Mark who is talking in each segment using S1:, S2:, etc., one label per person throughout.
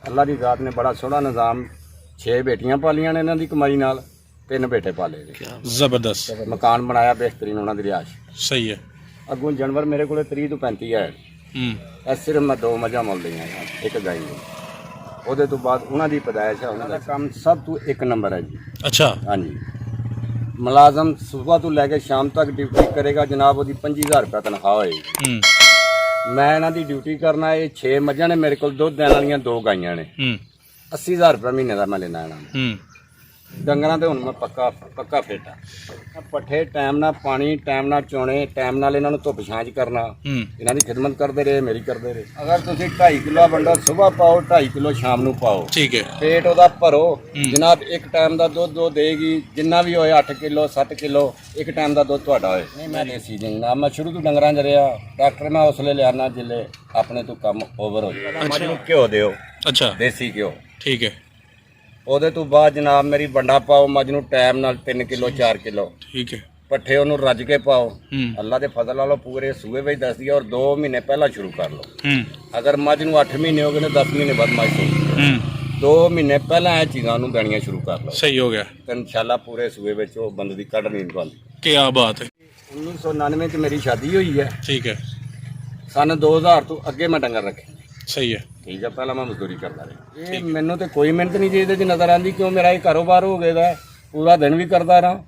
S1: ਅੱਲਾ ਦੀ ਜ਼ਾਤ ਨੇ ਬੜਾ ਸੋਹਣਾ ਨਿਜ਼ਾਮ 6 ਬੇਟੀਆਂ ਪਾਲੀਆਂ ਨੇ ਇਹਨਾਂ ਦੀ ਕਮਾਈ ਨਾਲ, 3 ਬੇਟੇ ਪਾਲੇ ਨੇ।
S2: ਜ਼ਬਰਦਸਤ,
S1: ਮਕਾਨ ਬਣਾਇਆ ਬਿਹਤਰੀਨ ਉਹਨਾਂ ਦੀ ਰਿਹਾਇਸ਼।
S2: ਸਹੀ ਹੈ।
S1: ਅੱਗੋਂ ਜਾਨਵਰ ਮੇਰੇ ਕੋਲੇ 30 ਤੋਂ 35 ਹੈ। ਇਹ ਸਿਰਫ ਮੈਂ 2 ਮੱਝਾਂ ਮੁੱਲ ਲਈਆਂ, ਇੱਕ ਗਾਈ ਲਈ। ਉਹਦੇ ਤੋਂ ਬਾਅਦ ਉਹਨਾਂ ਦੀ ਪੈਦਾਇਸ਼ ਹੈ, ਉਹਨਾਂ ਦਾ ਕੰਮ ਸਭ ਤੋਂ 1 ਨੰਬਰ ਹੈ ਜੀ।
S2: ਅੱਛਾ,
S1: ਹਾਂਜੀ, ਮੁਲਾਜ਼ਮ ਸਵੇਰ ਤੋਂ ਲੈ ਕੇ ਸ਼ਾਮ ਤੱਕ ਡਿਊਟੀ ਕਰੇਗਾ ਜਨਾਬ, ਉਹਦੀ 25,000 ਰੁਪਏ ਤਨਖਾਹ ਹੋਏਗੀ। ਮੈਂ ਇਹਨਾਂ ਦੀ ਡਿਊਟੀ ਕਰਨਾ। ਇਹ 6 ਮੱਝਾਂ ਨੇ ਮੇਰੇ ਕੋਲ, ਦੁੱਧ ਦੇਣ ਵਾਲੀਆਂ 2 ਗਾਈਆਂ ਨੇ। 80,000 ਰੁਪਏ ਮਹੀਨੇ ਦਾ ਮੈਂ ਲੈਣਾ ਇਹਨਾਂ ਨੂੰ। ਡੰਗਰਾਂ ਤੇ ਹੁਣ ਮੈਂ ਪੱਕਾ ਫਿੱਟ ਆ। ਪੱਠੇ ਟਾਈਮ ਨਾਲ ਪਾਣੀ, ਟਾਈਮ ਨਾਲ ਚੋਣੇ, ਟਾਈਮ ਨਾਲ ਇਹਨਾਂ ਨੂੰ ਧੁੱਪ ਛਾਂਝ ਕਰਨਾ। ਇਹਨਾਂ ਦੀ ਖਿਦਮਤ ਕਰਦੇ ਰਹੇ, ਮੇਰੀ ਕਰਦੇ ਰਹੇ। ਅਗਰ ਤੁਸੀਂ 2.5 ਕਿਲੋ ਬੰਡਾ ਸਵੇਰ ਪਾਓ, 2.5 ਕਿਲੋ ਸ਼ਾਮ ਨੂੰ ਪਾਓ,
S2: ਠੀਕ ਹੈ।
S1: ਪੇਟ ਉਹਦਾ ਭਰੋ ਜਨਾਬ। ਇੱਕ ਟਾਈਮ ਦਾ ਦੁੱਧ ਉਹ ਦੇਗੀ, ਜਿੰਨਾ ਵੀ ਹੋਏ 8 ਕਿਲੋ 7 ਕਿਲੋ ਇੱਕ ਟਾਈਮ ਦਾ ਦੁੱਧ ਤੁਹਾਡਾ ਹੋਏ। ਨਹੀਂ ਮੈਂ ਦੇਸੀ ਜਨਾਬ, ਮੈਂ ਸ਼ੁਰੂ ਤੋਂ ਡੰਗਰਾਂ 'ਚ ਰਿਹਾ। ਡਾਕਟਰ ਮੈਂ ਉਸ ਵੇਲੇ ਲਿਆਣਾ ਜਿੱਲੇ ਆਪਣੇ ਤੋਂ ਕੰਮ ਓਵਰ ਹੋ ਜਾਏ। ਮੱਝ ਨੂੰ ਘਿਓ ਦਿਓ,
S2: ਅੱਛਾ,
S1: ਦੇਸੀ ਘਿਓ,
S2: ਠੀਕ ਹੈ।
S1: ਉਹਦੇ ਤੋਂ ਬਾਅਦ ਜਨਾਬ ਮੇਰੀ ਵੰਡਾ ਪਾਓ ਮੱਝ ਨੂੰ ਟਾਈਮ ਨਾਲ 3 ਕਿਲੋ 4 ਕਿਲੋ,
S2: ਠੀਕ ਹੈ।
S1: ਪੱਠੇ ਉਹਨੂੰ ਰੱਜ ਕੇ ਪਾਓ। ਅੱਲਾ ਦੇ ਫਜ਼ਲ ਨਾਲੋਂ ਪੂਰੇ ਸੂਏ ਵਿੱਚ ਦੱਸਦੀ ਹੈ। ਔਰ 2 ਮਹੀਨੇ ਪਹਿਲਾਂ ਸ਼ੁਰੂ ਕਰ ਲਓ। ਅਗਰ ਮੱਝ ਨੂੰ 8 ਮਹੀਨੇ ਹੋ ਗਏ ਨੇ, 10 ਮਹੀਨੇ ਬਾਅਦ ਮੱਝ ਤੋਂ 2 ਮਹੀਨੇ ਪਹਿਲਾਂ ਇਹ ਚੀਜ਼ਾਂ ਨੂੰ ਦੇਣੀਆਂ ਸ਼ੁਰੂ ਕਰ ਲਓ।
S2: ਸਹੀ ਹੋ ਗਿਆ।
S1: ਤੇ ਇਨਸ਼ਾਅੱਲਾ ਪੂਰੇ ਸੂਏ ਵਿੱਚ ਉਹ ਬੰਦੇ ਦੀ ਕੱਢ ਨਹੀਂ ਨਿਕਲਦੀ।
S2: ਕੀ ਬਾਤ ਹੈ।
S1: 1999 ਚ ਮੇਰੀ ਸ਼ਾਦੀ ਹੋਈ ਹੈ।
S2: ਠੀਕ ਹੈ।
S1: ਸਨ 2000 ਤੋਂ ਅੱਗੇ ਮੈਂ ਡੰਗਰ ਰੱਖੇ।
S2: ਸਹੀ ਹੈ।
S1: ਠੀਕ ਹੈ, ਪਹਿਲਾਂ ਮੈਂ ਮਜ਼ਦੂਰੀ ਕਰਦਾ ਰਿਹਾ। ਇਹ ਮੈਨੂੰ ਤੇ ਕੋਈ ਮਿਹਨਤ ਨਹੀਂ ਇਹਦੇ 'ਚ ਨਜ਼ਰ ਆਉਂਦੀ, ਕਿਉਂ ਮੇਰਾ ਇਹ ਕਾਰੋਬਾਰ ਹੋ ਗਿਆ। ਪੂਰਾ ਦਿਨ ਵੀ ਕਰਦਾ ਰਹਾ।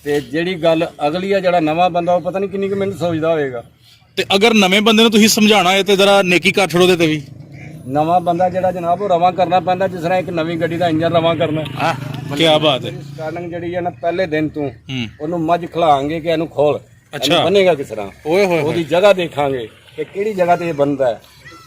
S1: ਤੇ ਜਿਹੜੀ ਗੱਲ ਅਗਲੀ ਆ, ਜਿਹੜਾ ਨਵਾਂ ਬੰਦਾ, ਉਹ ਪਤਾ ਨਹੀਂ ਕਿੰਨੀ ਕੁ ਮਿਹਨਤ ਸੋਚਦਾ ਹੋਵੇਗਾ।
S2: ਤੇ ਅਗਰ ਨਵੇਂ ਬੰਦੇ ਨੂੰ ਤੁਸੀਂ ਸਮਝਾਉਣਾ ਹੈ ਤੇ ਜ਼ਰਾ ਨੇਕੀ ਕਰ ਛੱਡੋ ਉਹਦੇ ਤੇ ਵੀ।
S1: ਨਵਾਂ ਬੰਦਾ ਜਿਹੜਾ ਜਨਾਬ, ਉਹ ਰਵਾਂ ਕਰਨਾ ਪੈਂਦਾ, ਜਿਸ ਤਰ੍ਹਾਂ ਇੱਕ ਨਵੀਂ ਗੱਡੀ ਦਾ ਇੰਜਨ ਰਵਾਂ ਕਰਨਾ।
S2: ਕੀ ਬਾਤ ਹੈ।
S1: ਸਟਾਰਟਿੰਗ ਜਿਹੜੀ ਹੈ ਨਾ, ਪਹਿਲੇ ਦਿਨ ਤੋਂ ਉਹਨੂੰ ਮੱਝ ਖਿਲਾਵਾਂਗੇ ਕਿ ਇਹਨੂੰ ਖੋਲ,
S2: ਅੱਛਾ
S1: ਬੰਨੇਗਾ ਕਿਸ ਤਰ੍ਹਾਂ,
S2: ਓਏ ਹੋਏ,
S1: ਉਹਦੀ ਜਗ੍ਹਾ ਦੇਖਾਂਗੇ ਕਿ ਕਿਹੜੀ ਜਗ੍ਹਾ ਤੇ ਇਹ ਬੰਦਾ ਹੈ।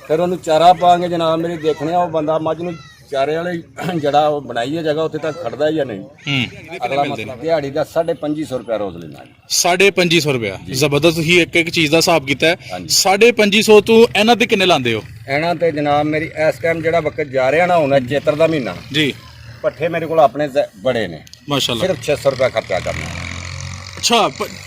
S1: ਫਿਰ ਉਹਨੂੰ ਚਾਰਾ ਪਾਵਾਂਗੇ ਜਨਾਬ, ਮੇਰੀ ਦੇਖਣੇ ਆ ਉਹ ਬੰਦਾ ਮੱਝ ਨੂੰ ਚਾਰੇ ਵਾਲੀ ਜਿਹੜਾ ਉਹ ਬਣਾਈ ਹੈ ਜਗ੍ਹਾ, ਉੱਥੇ ਤੱਕ ਖੜਦਾ ਜਾਂ ਨਹੀਂ। ਅਗਲਾ ਮਸਲਾ ਦਿਹਾੜੀ ਦਾ 2550 ਰੁਪਏ ਰੋਜ਼ ਲੈਣਾ।
S2: 2550 ਰੁਪਇਆ। ਜ਼ਬਰਦਸਤ। ਤੁਸੀਂ ਇੱਕ ਚੀਜ਼ ਦਾ ਹਿਸਾਬ ਕੀਤਾ ਹੈ। 2550 ਤੋਂ ਇਹਨਾਂ ਤੇ ਕਿੰਨੇ ਲਾਉਂਦੇ ਹੋ?
S1: ਇਹਨਾਂ ਤੇ ਜਨਾਬ ਮੇਰੀ ਇਸ ਟਾਈਮ ਜਿਹੜਾ ਵਕਤ ਜਾ ਰਿਹਾ ਨਾ, ਹੁਣ ਚੇਤਰ ਦਾ ਮਹੀਨਾ
S2: ਜੀ,
S1: ਪੱਠੇ ਮੇਰੇ ਕੋਲ ਆਪਣੇ ਬੜੇ ਨੇ,
S2: ਮਾਸ਼ਾਅੱਲਾ।
S1: ਸਿਰਫ 600 ਰੁਪਏ ਖਰਚਾ ਕਰਨਾ।
S2: ਅੱਛਾ,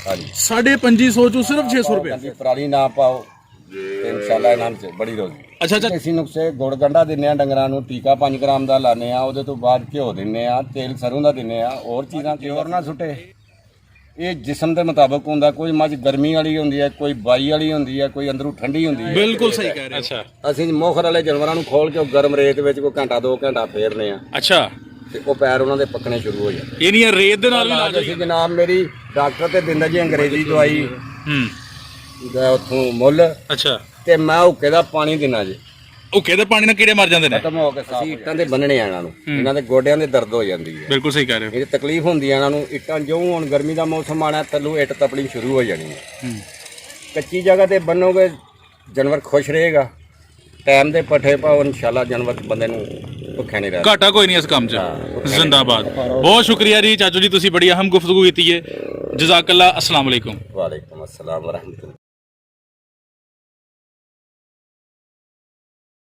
S1: ਹਾਂਜੀ,
S2: 2550 ਚੋਂ ਸਿਰਫ 600 ਰੁਪਏ।
S1: ਪਰਾਲੀ ਨਾ ਪਾਓ ਤੇ ਇਨਸ਼ਾਅੱਲਾ ਇਹਨਾਂ ਚ ਬੜੀ ਰੋਜ਼ੀ।
S2: ਅੱਛਾ,
S1: ਅਸੀਂ ਨੁਕਸੇ ਗੁੜ ਗੰਢਾ ਦਿੰਨੇ ਆ ਡੰਗਰਾਂ ਨੂੰ, ਟੀਕਾ 5 ਗ੍ਰਾਮ ਦਾ ਲਾਣੇ ਆ, ਉਹਦੇ ਤੋਂ ਬਾਅਦ ਘਿਓ ਦਿੰਨੇ ਆ, ਤੇਲ ਸਰੋਂ ਦਾ ਦਿੰਨੇ ਆ, ਹੋਰ ਚੀਜ਼ਾਂ ਹੋਰ ਨਾ ਸੁੱਟੇ। ਇਹ ਜਿਸਮ ਦੇ ਮੁਤਾਬਕ ਹੁੰਦਾ। ਕੋਈ ਮੱਝ ਗਰਮੀ ਵਾਲੀ ਹੁੰਦੀ ਹੈ, ਕੋਈ ਬਾਈ ਵਾਲੀ ਹੁੰਦੀ ਹੈ, ਕੋਈ ਅੰਦਰੋਂ ਠੰਡੀ ਹੁੰਦੀ ਹੈ।
S2: ਬਿਲਕੁਲ ਸਹੀ ਕਹਿ ਰਹੇ ਹੋ। ਅੱਛਾ,
S1: ਅਸੀਂ ਮੋਖਰ ਵਾਲੇ ਜਾਨਵਰਾਂ ਨੂੰ ਖੋਲ ਕੇ ਉਹ ਗਰਮ ਰੇਤ ਵਿੱਚ ਕੋਈ ਘੰਟਾ 2 ਘੰਟਾ ਫੇਰਨੇ ਆ।
S2: ਅੱਛਾ,
S1: ਤੇ ਉਹ ਪੈਰ ਉਹਨਾਂ ਦੇ ਪੱਕਣੇ ਸ਼ੁਰੂ ਹੋ ਜਾਂਦੇ।
S2: ਇਹ ਨਹੀਂ ਰੇਤ ਦੇ ਨਾਲ ਵੀ ਲਾ
S1: ਅਸੀਂ ਜਨਾਬ ਮੇਰੀ ਡਾਕਟਰ ਤੇ ਦਿੰਦਾ ਜੀ ਅੰਗਰੇਜ਼ੀ ਦਵਾਈ ਉੱਥੋਂ ਮੁੱਲ।
S2: ਅੱਛਾ,
S1: ਤੇ ਮੈਂ ਹੁੱਕੇ ਦਾ ਪਾਣੀ ਦਿੰਨਾ ਜੀ।
S2: ਹੁੱਕੇ ਦੇ ਪਾਣੀ ਨਾਲ ਕੀੜੇ ਮਰ ਜਾਂਦੇ ਨੇ।
S1: ਖਤਮ ਹੋ ਕੇ ਅਸੀਂ ਇੱਟਾਂ ਦੇ ਬੰਨਣੇ ਆ ਇਹਨਾਂ ਨੂੰ। ਇਹਨਾਂ ਦੇ ਗੋਡਿਆਂ ਦੇ ਦਰਦ ਹੋ ਜਾਂਦੀ ਹੈ।
S2: ਬਿਲਕੁਲ ਸਹੀ ਕਹਿ ਰਹੇ ਹੋ।
S1: ਇਹ ਤਕਲੀਫ ਹੁੰਦੀ ਹੈ ਇਹਨਾਂ ਨੂੰ। ਇੱਟਾਂ ਜਿਉਂ ਹੁਣ ਗਰਮੀ ਦਾ ਮੌਸਮ ਆਣਾ, ਥੱਲੋਂ ਇੱਟ ਤਪਣੀ ਸ਼ੁਰੂ ਹੋ ਜਾਣੀ ਹੈ। ਕੱਚੀ ਜਗ੍ਹਾ ਤੇ ਬੰਨੋਗੇ ਜਾਨਵਰ ਖੁਸ਼ ਰਹੇਗਾ। ਟਾਈਮ ਦੇ ਪੱਠੇ ਪਾਓ, ਇਨਸ਼ਾਅੱਲਾ ਜਾਨਵਰ ਬੰਦੇ ਨੂੰ ਭੁੱਖਿਆ ਨਹੀਂ ਰਹਿੰਦਾ।
S2: ਘਾਟਾ ਕੋਈ ਨਹੀਂ ਇਸ ਕੰਮ 'ਚ। ਜ਼ਿੰਦਾਬਾਦ। ਬਹੁਤ ਸ਼ੁਕਰੀਆ ਜੀ ਚਾਚੂ ਜੀ, ਤੁਸੀਂ ਬੜੀ ਅਹਿਮ ਗੁਫ਼ਤਗੂ ਕੀਤੀ ਹੈ। ਜਜ਼ਾਕੱਲਾ। ਅਸਲਾਮ ਵਾਲੇਕੁਮ।
S1: ਵਾਲੇਕੁਮ ਅਸਲਾਮ ਵਰਹਿਮਤੁல்லாਹ।